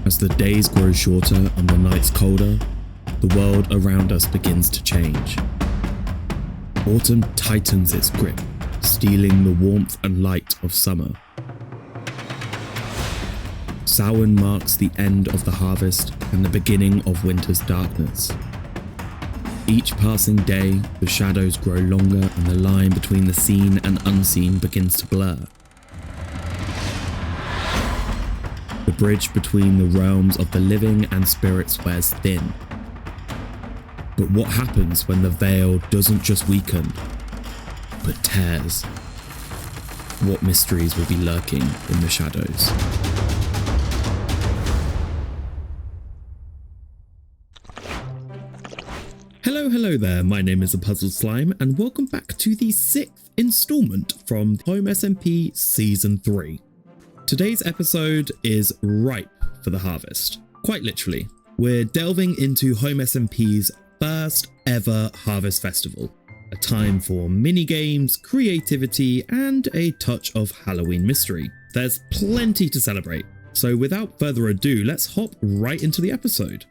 As the days grow shorter and the nights colder, the world around us begins to change. Autumn tightens its grip, stealing the warmth and light of summer. Samhain marks the end of the harvest and the beginning of winter's darkness. Each passing day, the shadows grow longer and the line between the seen and unseen begins to blur. The bridge between the realms of the living and spirits wears thin. But what happens when the veil doesn't just weaken, but tears? What mysteries will be lurking in the shadows? Hello there, my name is APuzzledSlime and welcome back to the 6th installment from HomeSMP Season 3. Today's episode is ripe for the harvest, quite literally. We're delving into HomeSMP's first ever Harvest Festival, a time for mini-games, creativity and a touch of Halloween mystery. There's plenty to celebrate, so without further ado, let's hop right into the episode.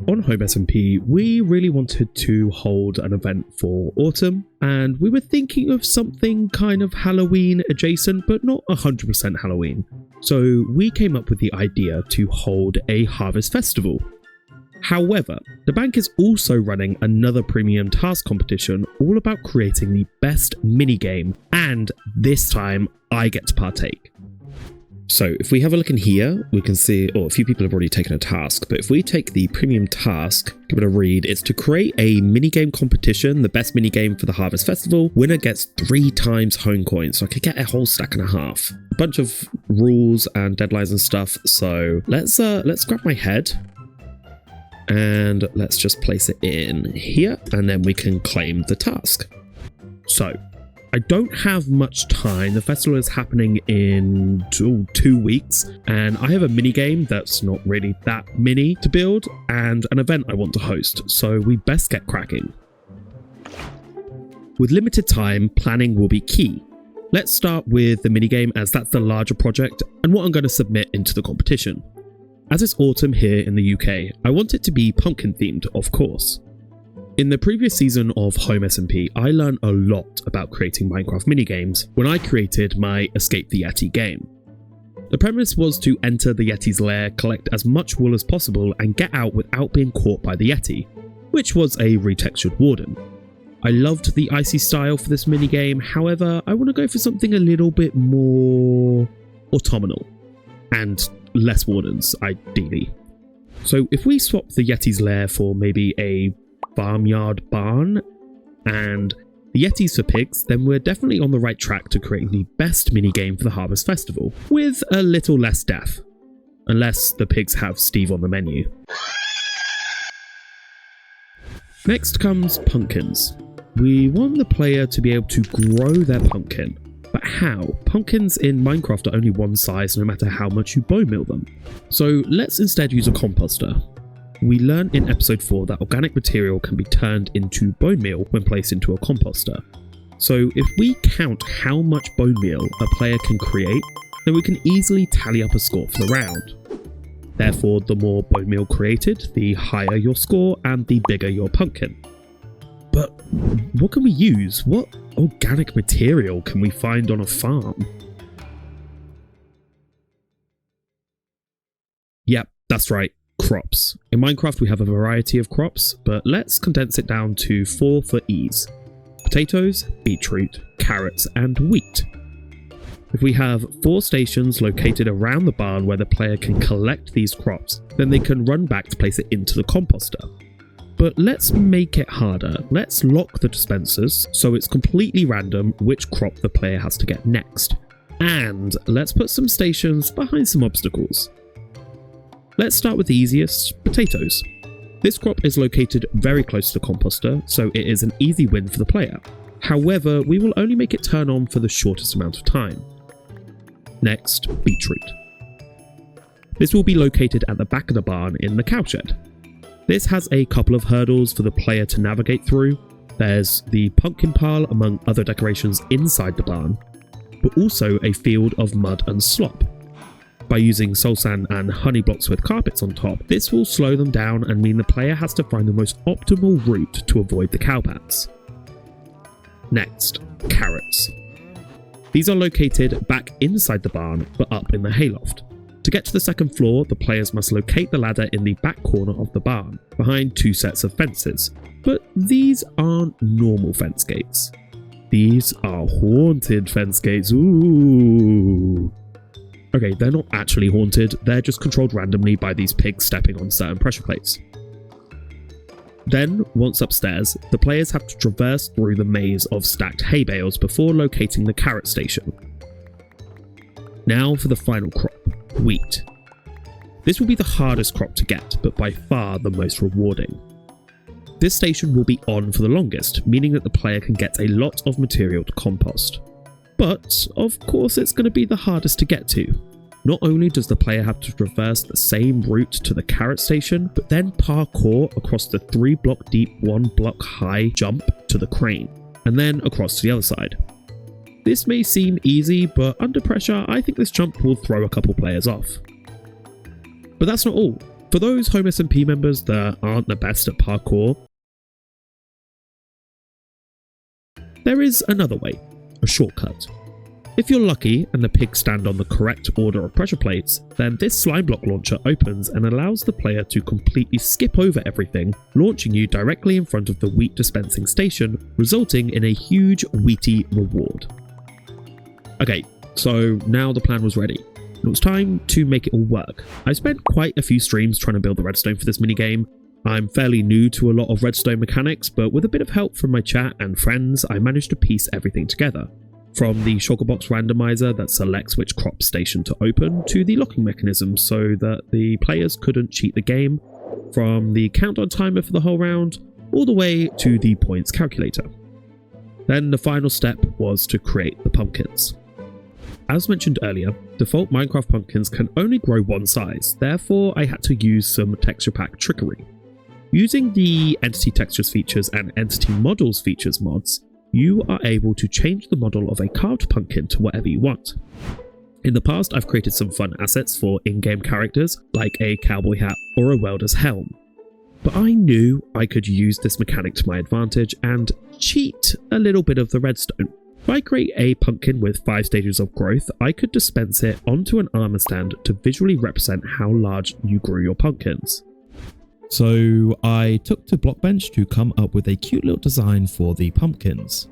On HomeSMP, we really wanted to hold an event for autumn, and we were thinking of something kind of Halloween adjacent, but not 100% Halloween. So we came up with the idea to hold a Harvest Festival. However, the bank is also running another premium task competition all about creating the best minigame, and this time I get to partake. So if we have a look in here, we can see, a few people have already taken a task, but if we take the premium task, give it a read, it's to create a minigame competition, the best minigame for the Harvest Festival. Winner gets 3 times home coins, so I could get a whole stack and a half. A bunch of rules and deadlines and stuff, so let's grab my head and let's just place it in here, and then we can claim the task. So I don't have much time. The festival is happening in 2 weeks, and I have a mini game that's not really that mini to build and an event I want to host, so we best get cracking. With limited time, planning will be key. Let's start with the mini game, as that's the larger project and what I'm going to submit into the competition. As it's autumn here in the UK, I want it to be pumpkin themed, of course. In the previous season of HomeSMP, I learned a lot about creating Minecraft minigames when I created my Escape the Yeti game. The premise was to enter the Yeti's lair, collect as much wool as possible and get out without being caught by the Yeti, which was a retextured warden. I loved the icy style for this minigame, however I want to go for something a little bit more autumnal and less wardens, ideally. So if we swap the Yeti's lair for maybe a farmyard barn and the Yetis for pigs, then we're definitely on the right track to creating the best minigame for the Harvest Festival, with a little less death. Unless the pigs have Steve on the menu. Next comes pumpkins. We want the player to be able to grow their pumpkin. But how? Pumpkins in Minecraft are only one size no matter how much you bone meal them. So let's instead use a composter. We learned in episode 4 that organic material can be turned into bone meal when placed into a composter. So if we count how much bone meal a player can create, then we can easily tally up a score for the round. Therefore, the more bone meal created, the higher your score and the bigger your pumpkin. But what can we use? What organic material can we find on a farm? Yep, that's right. Crops. In Minecraft we have a variety of crops, but let's condense it down to 4 for ease. Potatoes, beetroot, carrots and wheat. If we have 4 stations located around the barn where the player can collect these crops, then they can run back to place it into the composter. But let's make it harder. Let's lock the dispensers so it's completely random which crop the player has to get next. And let's put some stations behind some obstacles. Let's start with the easiest, potatoes. This crop is located very close to the composter, so it is an easy win for the player. However, we will only make it turn on for the shortest amount of time. Next, beetroot. This will be located at the back of the barn in the cowshed. This has a couple of hurdles for the player to navigate through. There's the pumpkin pile among other decorations inside the barn, but also a field of mud and slop. By using soul sand and honey blocks with carpets on top, this will slow them down and mean the player has to find the most optimal route to avoid the cowbats. Next, carrots. These are located back inside the barn but up in the hayloft. To get to the second floor, the players must locate the ladder in the back corner of the barn, behind 2 sets of fences. But these aren't normal fence gates. These are haunted fence gates. Ooh. Okay, they're not actually haunted, they're just controlled randomly by these pigs stepping on certain pressure plates. Then, once upstairs, the players have to traverse through the maze of stacked hay bales before locating the carrot station. Now for the final crop, wheat. This will be the hardest crop to get, but by far the most rewarding. This station will be on for the longest, meaning that the player can get a lot of material to compost. But, of course, it's going to be the hardest to get to. Not only does the player have to traverse the same route to the carrot station, but then parkour across the 3-block deep, 1-block high jump to the crane, and then across to the other side. This may seem easy, but under pressure, I think this jump will throw a couple players off. But that's not all. For those HomeSMP members that aren't the best at parkour, there is another way, a shortcut. If you're lucky and the pigs stand on the correct order of pressure plates, then this slime block launcher opens and allows the player to completely skip over everything, launching you directly in front of the wheat dispensing station, resulting in a huge wheaty reward. Okay, so now the plan was ready. It was time to make it all work. I spent quite a few streams trying to build the redstone for this minigame. I'm fairly new to a lot of redstone mechanics, but with a bit of help from my chat and friends, I managed to piece everything together. From the shulkerbox randomizer that selects which crop station to open, to the locking mechanism so that the players couldn't cheat the game, from the countdown timer for the whole round, all the way to the points calculator. Then the final step was to create the pumpkins. As mentioned earlier, default Minecraft pumpkins can only grow one size, therefore I had to use some texture pack trickery. Using the Entity Textures features and Entity Models features mods, you are able to change the model of a carved pumpkin to whatever you want. In the past, I've created some fun assets for in-game characters, like a cowboy hat or a welder's helm. But I knew I could use this mechanic to my advantage and cheat a little bit of the redstone. If I create a pumpkin with 5 stages of growth, I could dispense it onto an armor stand to visually represent how large you grew your pumpkins. So I took to Blockbench to come up with a cute little design for the pumpkins.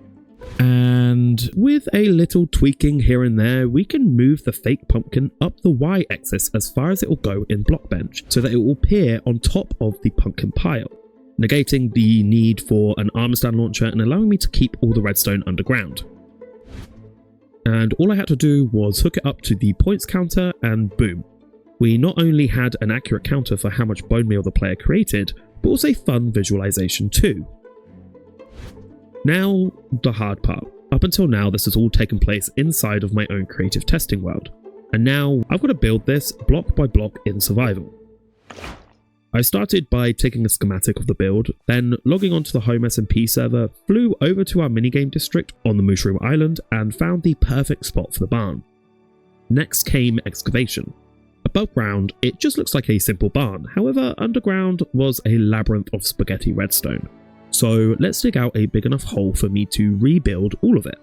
And with a little tweaking here and there, we can move the fake pumpkin up the y-axis as far as it will go in Blockbench so that it will appear on top of the pumpkin pile, negating the need for an armor stand launcher and allowing me to keep all the redstone underground. And all I had to do was hook it up to the points counter and boom. We not only had an accurate counter for how much bone meal the player created, but also fun visualization too. Now, the hard part. Up until now, this has all taken place inside of my own creative testing world. And now, I've got to build this block by block in survival. I started by taking a schematic of the build, then logging onto the HomeSMP server, flew over to our minigame district on the Mushroom Island and found the perfect spot for the barn. Next came Excavation. Above ground, it just looks like a simple barn, however underground was a labyrinth of spaghetti redstone. So let's dig out a big enough hole for me to rebuild all of it.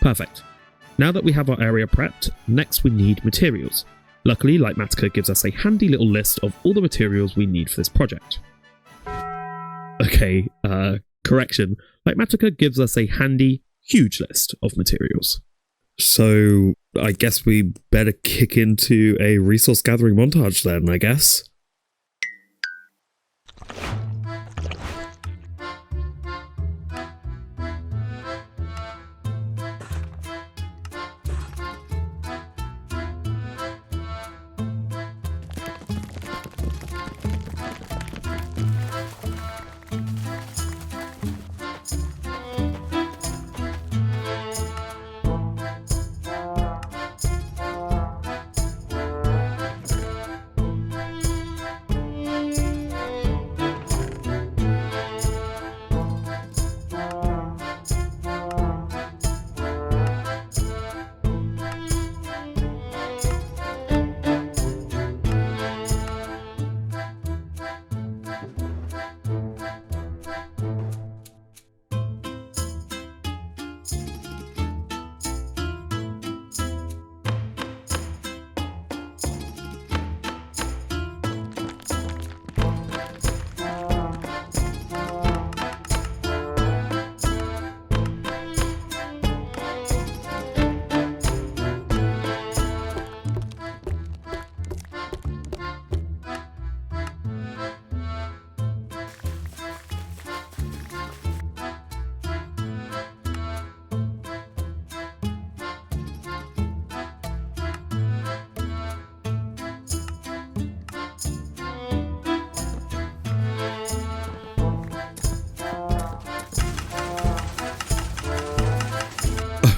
Perfect. Now that we have our area prepped, next we need materials. Luckily, Litematica gives us a handy little list of all the materials we need for this project. Okay, correction. Litematica gives us a handy, huge list of materials. So, I guess we better kick into a resource gathering montage then, I guess.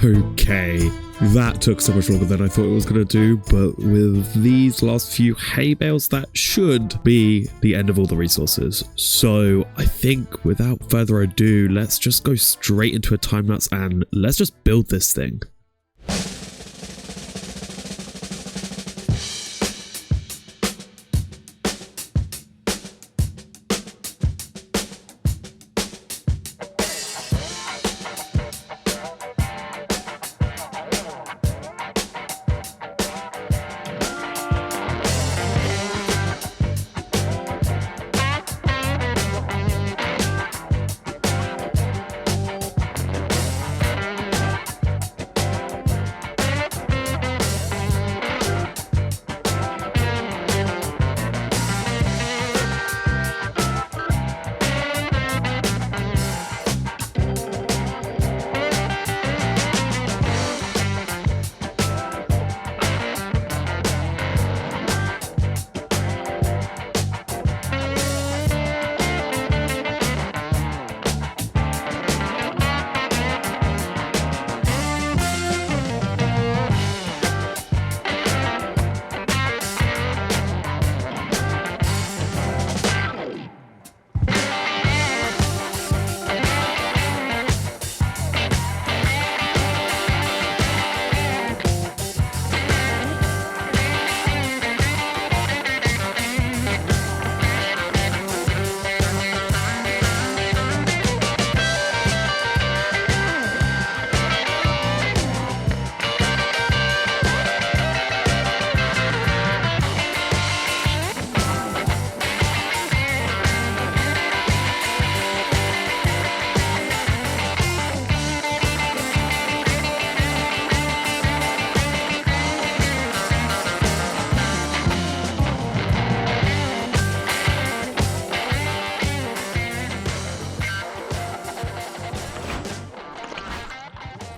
Okay, that took so much longer than I thought it was going to do, but with these last few hay bales, that should be the end of all the resources. So I think without further ado, let's just go straight into a time lapse and let's just build this thing.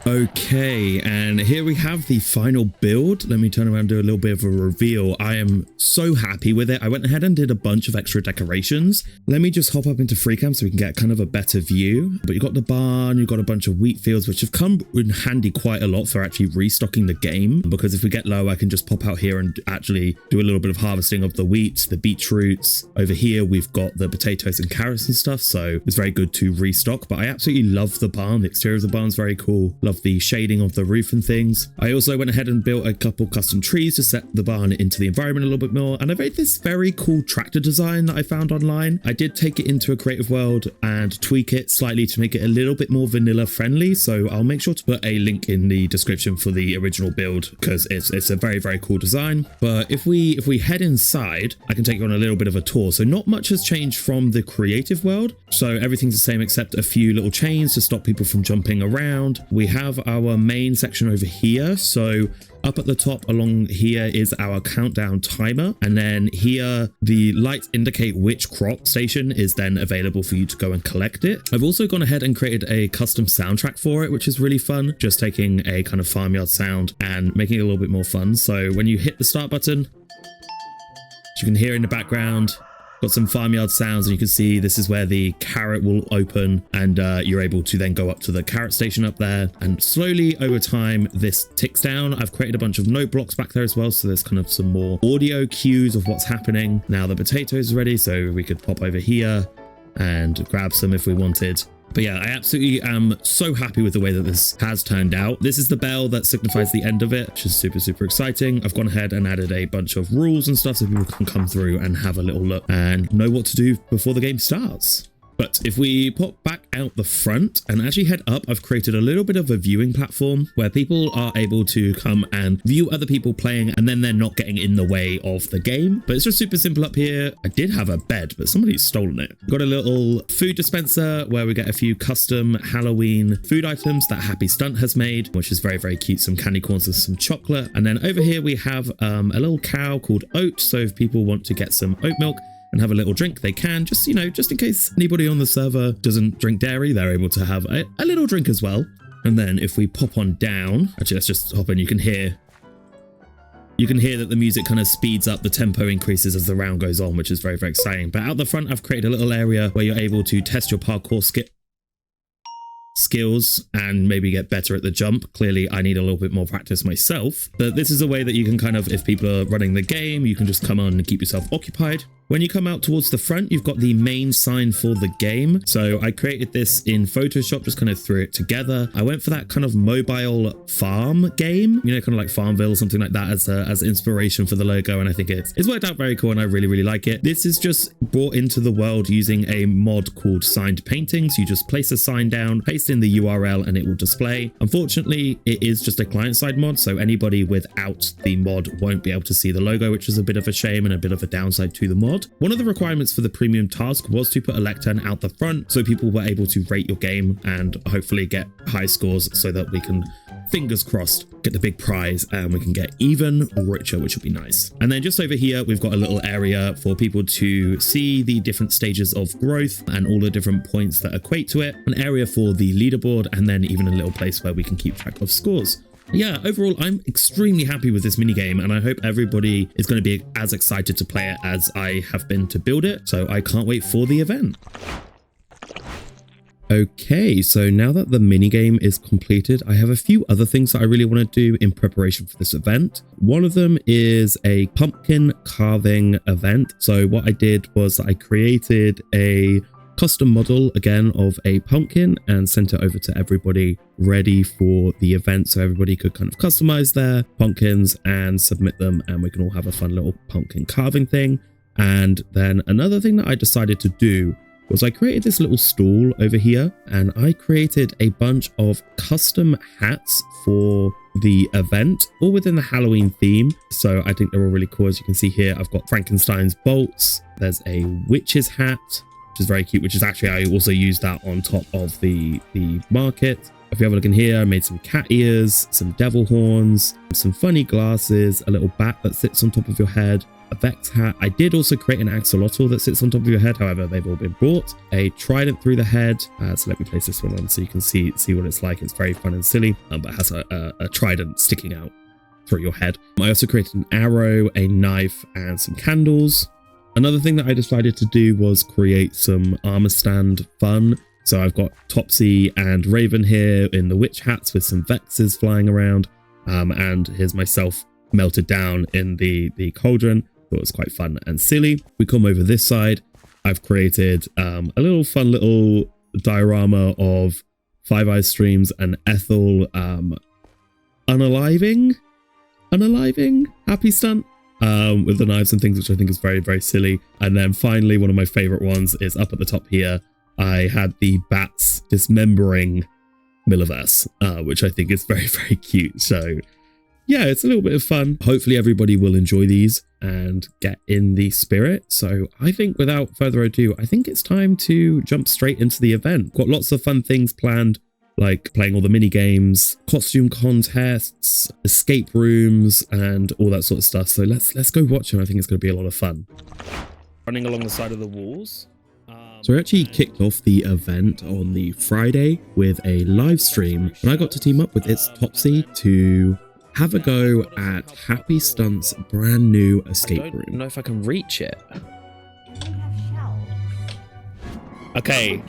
Okay, and here we have the final build. Let me turn around and do a little bit of a reveal. I am so happy with it. I went ahead and did a bunch of extra decorations. Let me just hop up into FreeCam so we can get kind of a better view. But you've got the barn, you've got a bunch of wheat fields, which have come in handy quite a lot for actually restocking the game. Because if we get low, I can just pop out here and actually do a little bit of harvesting of the wheat, the beetroots. Over here, we've got the potatoes and carrots and stuff. So it's very good to restock. But I absolutely love the barn. The exterior of the barn's very cool. Love the shape shading of the roof and things. I also went ahead and built a couple custom trees to set the barn into the environment a little bit more. And I made this very cool tractor design that I found online. I did take it into a creative world and tweak it slightly to make it a little bit more vanilla friendly. So I'll make sure to put a link in the description for the original build because it's a very, very cool design. But if we head inside, I can take you on a little bit of a tour. So not much has changed from the creative world. So everything's the same except a few little chains to stop people from jumping around. We have our main section over here. So up at the top along here is our countdown timer. And then here, the lights indicate which crop station is then available for you to go and collect it. I've also gone ahead and created a custom soundtrack for it, which is really fun. Just taking a kind of farmyard sound and making it a little bit more fun. So when you hit the start button, as you can hear in the background, got some farmyard sounds, and you can see this is where the carrot will open, and you're able to then go up to the carrot station up there. And slowly over time, this ticks down. I've created a bunch of note blocks back there as well, so there's kind of some more audio cues of what's happening. Now the potatoes are ready, so we could pop over here and grab some if we wanted. But yeah, I absolutely am so happy with the way that this has turned out. This is the bell that signifies the end of it, which is super, super exciting. I've gone ahead and added a bunch of rules and stuff so people can come through and have a little look and know what to do before the game starts. But if we pop back out the front and actually head up, I've created a little bit of a viewing platform where people are able to come and view other people playing, and then they're not getting in the way of the game. But it's just super simple up here. I did have a bed, but somebody's stolen it. Got a little food dispenser where we get a few custom Halloween food items that Happy Stunt has made, which is very, very cute. Some candy corns and some chocolate. And then over here we have a little cow called Oat. So if people want to get some oat milk and have a little drink, they can. Just, you know, just in case anybody on the server doesn't drink dairy, they're able to have a little drink as well. And then if we pop on down, actually let's just hop in, you can hear that the music kind of speeds up, the tempo increases as the round goes on, which is very, very exciting. But out the front, I've created a little area where you're able to test your parkour skills and maybe get better at the jump. Clearly I need a little bit more practice myself, but this is a way that you can kind of, if people are running the game, you can just come on and keep yourself occupied. When you come out towards the front, you've got the main sign for the game. So I created this in Photoshop, just kind of threw it together. I went for that kind of mobile farm game, you know, kind of like Farmville or something like that as inspiration for the logo. And I think it's worked out very cool and I really, really like it. This is just brought into the world using a mod called Signed Paintings. You just place a sign down, paste in the URL and it will display. Unfortunately, it is just a client-side mod, so anybody without the mod won't be able to see the logo, which is a bit of a shame and a bit of a downside to the mod. One of the requirements for the premium task was to put a lectern out the front so people were able to rate your game and hopefully get high scores so that we can, fingers crossed, get the big prize and we can get even richer, which would be nice. And then just over here, we've got a little area for people to see the different stages of growth and all the different points that equate to it, an area for the leaderboard, and then even a little place where we can keep track of scores. Yeah, overall, I'm extremely happy with this minigame, and I hope everybody is going to be as excited to play it as I have been to build it. So I can't wait for the event. Okay, so now that the minigame is completed, I have a few other things that I really want to do in preparation for this event. One of them is a pumpkin carving event. So what I did was I created a custom model again of a pumpkin and sent it over to everybody ready for the event, so everybody could kind of customize their pumpkins and submit them, and we can all have a fun little pumpkin carving thing. And then another thing that I decided to do was I created this little stall over here, and I created a bunch of custom hats for the event, all within the Halloween theme. So I think they're all really cool. As you can see here, I've got Frankenstein's bolts, there's a witch's hat, which is very cute, which is actually, I also used that on top of the market. If you have a look in here, I made some cat ears, some devil horns, some funny glasses, a little bat that sits on top of your head, a Vex hat. I did also create an axolotl that sits on top of your head. However, they've all been bought. A trident through the head. So let me place this one on so you can see what it's like. It's very fun and silly, but it has a trident sticking out through your head. I also created an arrow, a knife, and some candles. Another thing that I decided to do was create some armor stand fun. So I've got Topsy and Raven here in the witch hats with some Vexes flying around. And here's myself melted down in the Cauldron. Thought it was quite fun and silly. We come over this side. I've created a little fun little diorama of Five Eyes Streams and Ethel unaliving happy stunt with the knives and things, which I think is very, very silly. And then finally, one of my favorite ones is up at the top here. I had the bats dismembering Milliverse, which I think is very, very cute. So yeah, it's a little bit of fun. Hopefully everybody will enjoy these and get in the spirit. So I think without further ado, I think it's time to jump straight into the event. Got lots of fun things planned, like playing all the mini games, costume contests, escape rooms, and all that sort of stuff. So let's go watch them. I think it's going to be a lot of fun. Running along the side of the walls. So we actually kicked off the event on the Friday with a live stream, and I got to team up with It's Topsy to have a go at Happy Stunt's brand new escape room. I don't know if I can reach it. Okay.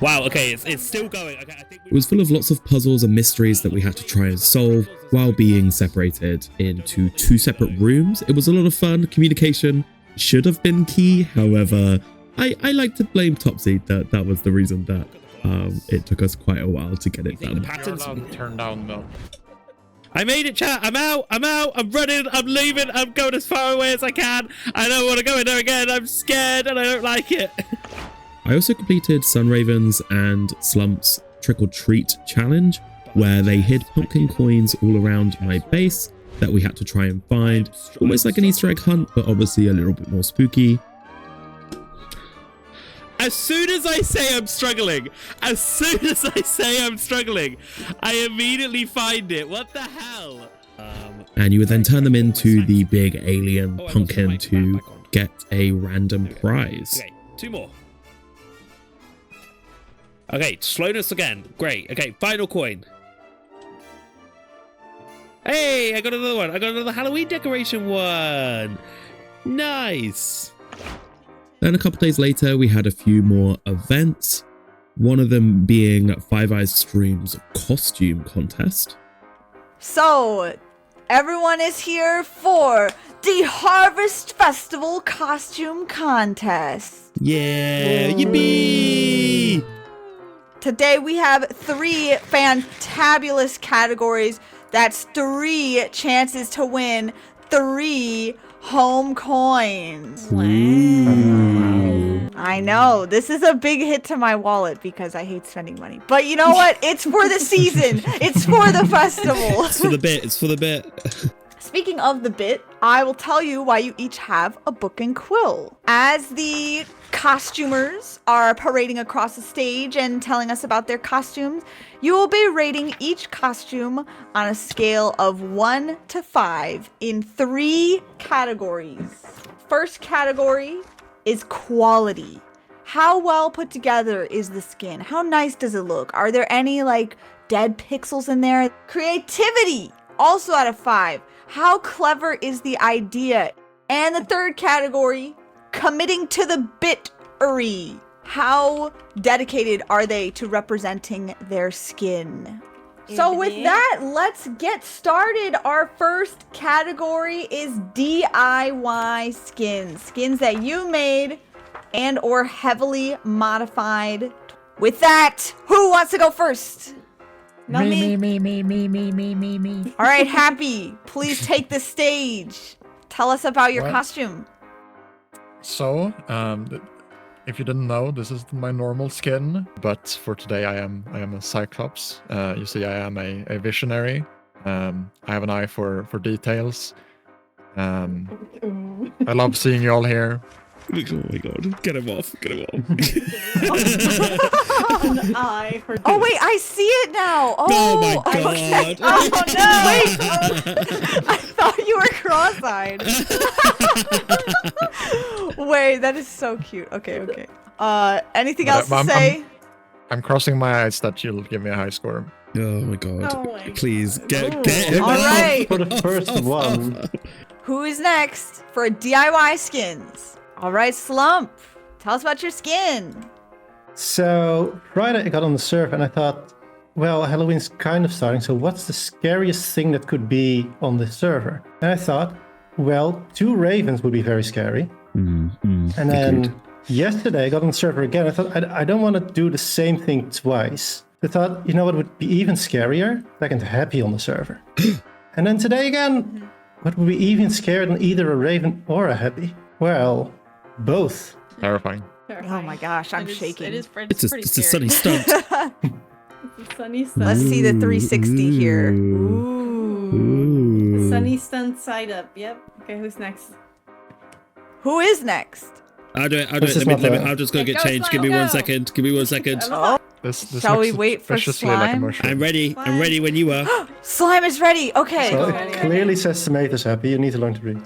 Wow, okay, it's still going. Okay, I think it was full of lots of puzzles and mysteries that we had to try and solve while being separated into 2 separate rooms. It was a lot of fun. Communication should have been key. However, I like to blame Topsy. That was the reason that it took us quite a while to get it done. You're allowed to turn down though. I made it, chat. I'm out. I'm running. I'm leaving. I'm going as far away as I can. I don't want to go in there again. I'm scared and I don't like it. I also completed Sunraven's and Slump's Trick or Treat challenge, where they hid pumpkin coins all around my base that we had to try and find. Almost like an Easter egg hunt, but obviously a little bit more spooky. As soon as I say I'm struggling, I immediately find it. What the hell? And you would then turn them into the big alien pumpkin to get a random prize. Okay, 2 more. Okay, slowness again. Great. Okay, final coin. Hey, I got another one. I got another Halloween decoration one. Nice. Then a couple days later, we had a few more events. One of them being Five Eyes Stream's costume contest. So, everyone is here for the Harvest Festival costume contest. Yeah, yippee! Today we have 3 fantabulous categories. That's 3 chances to win 3 home coins. Wow. I know, this is a big hit to my wallet because I hate spending money. But you know what? It's for the season. It's for the festival. It's for the bit. It's for the bit. Speaking of the bit, I will tell you why you each have a book and quill. As the costumers are parading across the stage and telling us about their costumes, you will be rating each costume on a scale of 1 to 5 in 3 categories. First category is quality. How well put together is the skin? How nice does it look? Are there any like dead pixels in there? Creativity, also out of 5. How clever is the idea? And the third category, committing to the bit-ery. How dedicated are they to representing their skin? So with that, let's get started. Our first category is DIY skins. Skins that you made and or heavily modified. With that, who wants to go first? Not me. Me. All right, Happy, please take the stage. Tell us about your costume. So, if you didn't know, this is my normal skin, but for today I am a Cyclops. You see, I am a visionary. I have an eye for details. I love seeing you all here. Oh my god, get him off, get him off. Oh wait, I see it now. Oh my god. Okay. Oh no, wait. I thought you were cross-eyed. Wait, that is so cute. Okay. Anything else to say? I'm crossing my eyes that you'll give me a high score. Oh my god. Please, get him off. All right. For the first one. Who is next for DIY skins? All right, Slump, tell us about your skin. So Friday I got on the server and I thought, well, Halloween's kind of starting, so what's the scariest thing that could be on the server? And I thought, well, 2 ravens would be very scary. And then yesterday I got on the server again. I thought, I don't want to do the same thing twice. I thought, you know what would be even scarier? Back into Happy on the server. And then today again, what would be even scarier than either a Raven or a Happy? Well, both. Terrifying. Oh my gosh, I'm shaking. It is It's pretty a scary. sunny stunt. It's a sunny stunt. Let's see the 360 here. Ooh. Ooh. Sunny stunt side up. Yep. Okay, who's next? Who is next? I'll do it. This is not I'm just gonna Okay, get go, changed. Slime, Give me 1 go. second. Give me 1 second. Oh, This Shall we looks wait for suspiciously like a slime? mushroom. I'm ready. I'm ready when you are. slime is ready. Okay. So Okay. it clearly says tomatoes Happy. You need to learn to read.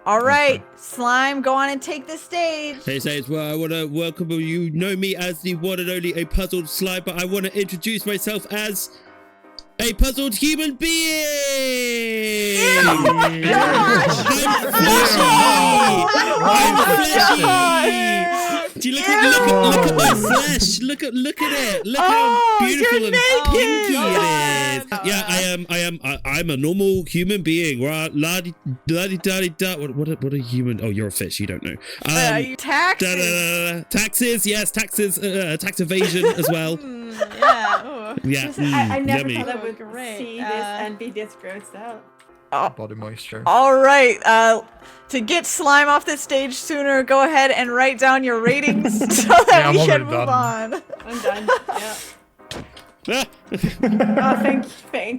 All right, slime, go on and take the stage. Hey, says, well, I want to welcome you. You know me as the one and only A Puzzled Slime, but I want to introduce myself as a puzzled human being. I'm fleshy. Do you look at my flesh? Look at it. Look how beautiful you're and naked. pinky it is. Yeah, I'm a normal human being. Right? La-di-da-di-da. What a human? Oh, you're a fish. You don't know. Taxes. Taxes, yes, taxes, tax evasion as well. Yeah. Yeah, I never yummy. thought I would Great. see this and be this grossed out. Body moisture. All right, to get slime off the stage sooner, go ahead and write down your ratings so that I'm we can already move done. on. I'm done. Yeah. Oh, thank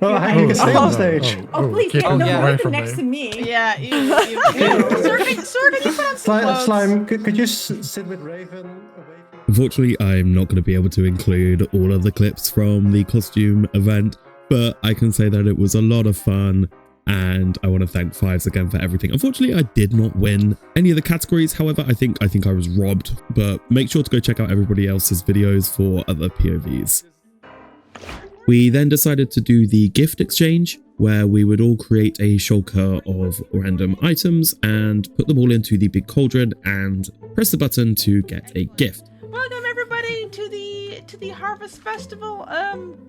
you. Oh, how you can stay on stage. Oh, please, keep don't away put from them next to me. Yeah, you. Sir, can you put on some clothes? Slime, could you sit with Raven away from... Unfortunately, I'm not going to be able to include all of the clips from the costume event, but I can say that it was a lot of fun. And I want to thank Fives again for everything. Unfortunately, I did not win any of the categories. However, I think I was robbed, but make sure to go check out everybody else's videos for other POVs. We then decided to do the gift exchange, where we would all create a shulker of random items and put them all into the big cauldron and press the button to get a gift. Welcome everybody to the Harvest Festival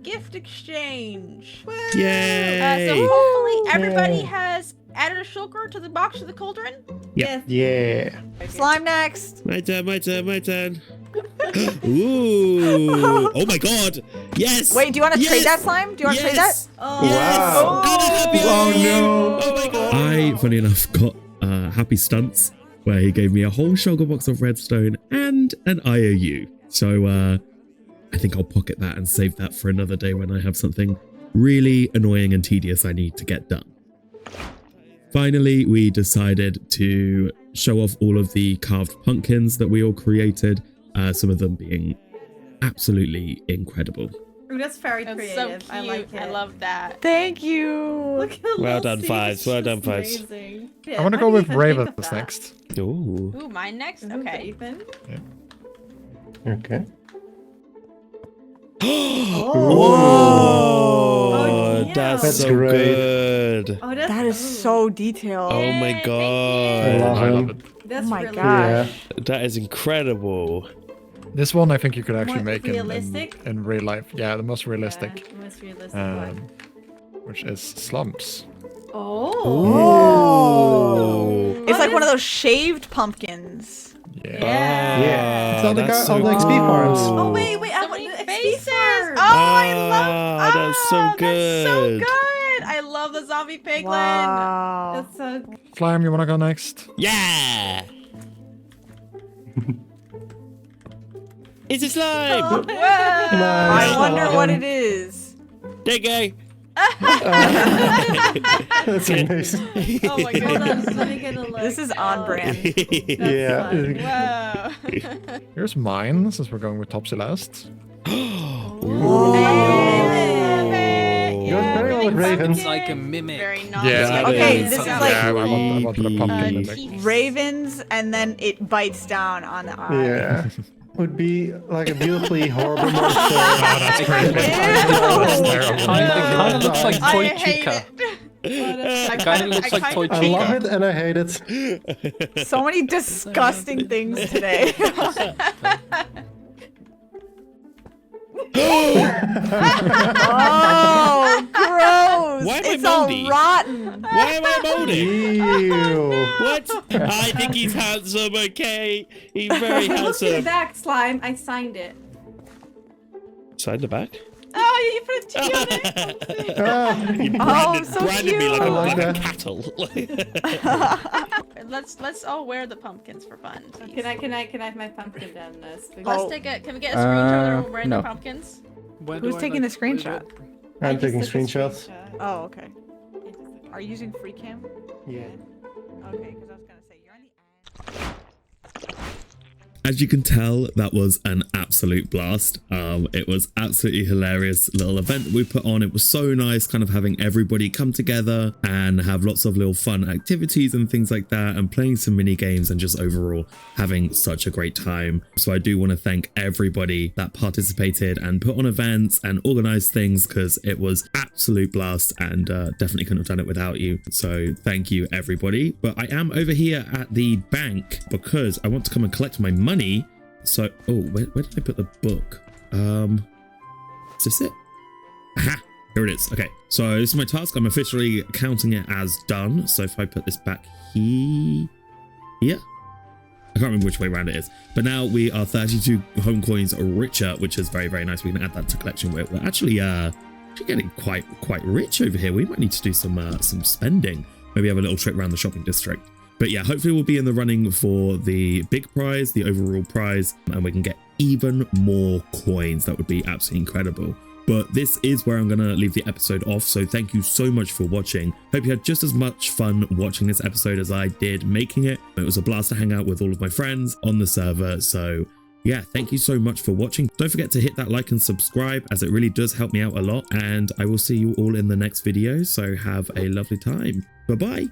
gift exchange. Yay! So hopefully everybody Yay. has added a shulker to the box of the cauldron. Yeah. Yeah. Slime next. My turn. Ooh! Oh my God! Yes! Wait, do you want to Yes! trade that slime? Do you want to trade that? Yes! Oh. Yes! Wow. And a happy Oh, IOU! no. Oh my God! I, funny enough, got Happy Stunts, where he gave me a whole sugar box of redstone and an IOU. So I think I'll pocket that and save that for another day when I have something really annoying and tedious I need to get done. Finally, we decided to show off all of the carved pumpkins that we all created, some of them being absolutely incredible. Ooh, that's very That's creative. so cute. I like it. I love that. Thank you. Look at the Well little done, seeds, Fives. Well it's done, Fives. amazing. I want to go with Raven next. Ooh. Ooh, mine next? Okay. Okay. Ethan. Okay. Oh, damn. that's so great. good. Oh, that's, That is so detailed. Oh my Yay, God. I love I love him. it. That's Oh my really gosh. Yeah. That is incredible. This one I think you could actually More make realistic? in real life. Yeah, the most realistic. Yeah, the most realistic one. Which is slumps. Oh. Oh. It's like Oh, one of those shaved pumpkins. Yeah. Yeah. It's all the, that's all the so XP farms. cool. Oh, wait, I So want many the XP faces. farm. Oh, I love. Ah, that's so That's so good. good. I love the zombie piglin. Wow. That's so Slime, you want to go next? Yeah. It's a slime. Whoa. I Nice. wonder what it is. Diggy. That's amazing. Oh my Hold on, goodness. let me get a look. This is on Oh, brand. that's Yeah. fun. Whoa. Here's mine, since we're going with Topsy last. Ooh. You're very well with Ravens. It's like a mimic. Very nice. Yeah. Okay, is this is something. like Yeah, I wanted a pumpkin mimic. teeth. ravens, and then it bites down on the eye. Yeah. Would be like a beautifully horrible monster. Oh, that's crazy. That's terrible. Kind of looks like I Toy hate Chica. it. Kind of looks like Toy I love Chica. it and I hate it. So many disgusting things today. Oh, gross! Why am I It's all moldy? rotten. Why am I molding? Ew. What? I think he's handsome, okay? He's very Look at the handsome. back, slime. I signed it. Side to back. Oh, you put a T on it. Ah, So branded me like, I a, like like a that. cattle. Let's all wear the pumpkins for fun. Can I have my pumpkin down this? Let's take a. Can we get a screenshot of we're wearing no. the pumpkins? Who's taking the screenshot? I'm taking screenshots. Oh, okay. Are you using free cam? Yeah. Okay, because I was gonna say you're on the ad. As you can tell, that was an absolute blast. It was absolutely hilarious little event we put on. It was so nice kind of having everybody come together and have lots of little fun activities and things like that, and playing some mini games and just overall having such a great time. So I do want to thank everybody that participated and put on events and organized things, because it was absolute blast, and definitely couldn't have done it without you. So thank you everybody. But I am over here at the bank because I want to come and collect my money. So, oh, where did I put the book? Is this it? Aha, here it is. Okay, so this is my task. I'm officially counting it as done. So if I put this back here, I can't remember which way around it is. But now we are 32 home coins richer, which is very, very nice. We can add that to collection. We're actually getting quite rich over here. We might need to do some spending. Maybe have a little trip around the shopping district. But yeah, hopefully we'll be in the running for the big prize, the overall prize, and we can get even more coins. That would be absolutely incredible. But this is where I'm going to leave the episode off. So thank you so much for watching. Hope you had just as much fun watching this episode as I did making it. It was a blast to hang out with all of my friends on the server. So yeah, thank you so much for watching. Don't forget to hit that like and subscribe, as it really does help me out a lot. And I will see you all in the next video. So have a lovely time. Bye-bye.